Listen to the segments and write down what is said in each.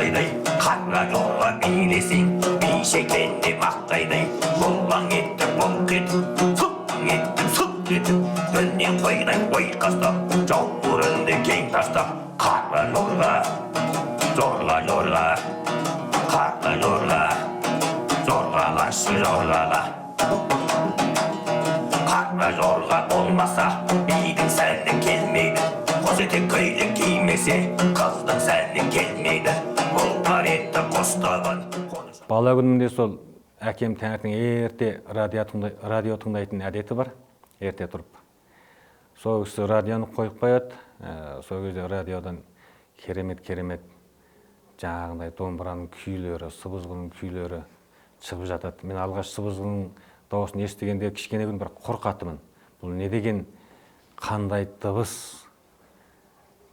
мақтайды, қара жолға билесең, бейшекенде мақтайды. Бұлаң еттің бұлқ етіп, сұлтаң еттің сұлт етіп, үннен қойдай ойқастап, жау өрінді кең тастап, қара жолға, зорға, қара жолға, зорғалашы жорғала. Қара жорға болмаса, бидің сәнің келмейді. Қос етек көйлек кимесе, қыздың сәнің келмейді. Бұлтар етті қостаған. Бала күнімде сол әкем таңертең ерте радио тыңдайтын әдеті бар, ерте тұрып. Сол кісі радионы қойып қояды, сол кезде радиодан керемет жаңағындай домбыраның күйлері, сыбызғының күйлері шығып жатады. Мен алғаш сыбызғының дауысын естігенде кішкене күн бір қорқатымын. Бұл не деген қандай дыбыс?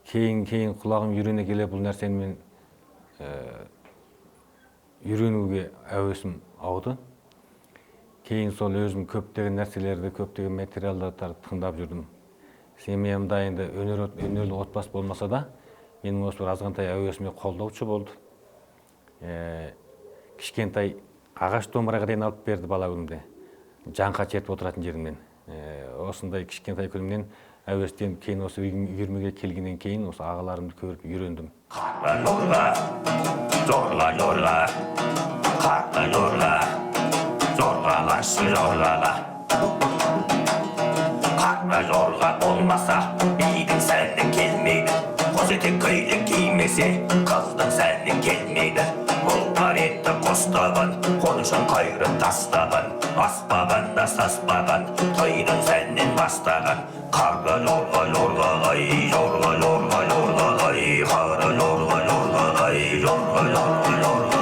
Кейін құлағым үйрене келе бұл нәрсені мен үйренуге әуесім ауды. Кейін сол өзім көптеген нәрселерді, көптеген материалдарды тыңдап жүрдім. Семьямда енді өнерлі отбасы болмаса да, менің осы бір азғантай әуесіме қолдаушы болды. Кішкентай ағаш домбыраға дейін алып берді бала күнімде. Жанға жетіп отыратын жерімнен. Осындай кішкентай күнімнен әуестен кейін осы үйірмеге келгеннен кейін осы ағаларымды көріп үйрендім. Қара жорға, зорға, қара жорға, зорғалашы жорғала. Қара жорға болмаса, бидің сәнің келмейді. Қос етек көйлек кимесе, қыздың сәнің келмейді. Бұлтар етті қостаған, қонышын қайырып тастаған, аспаған да саспаған, тойдың сәннен бастаған. Қара жорға, жорғалай, жорға, қара жорға, жорға, жорға.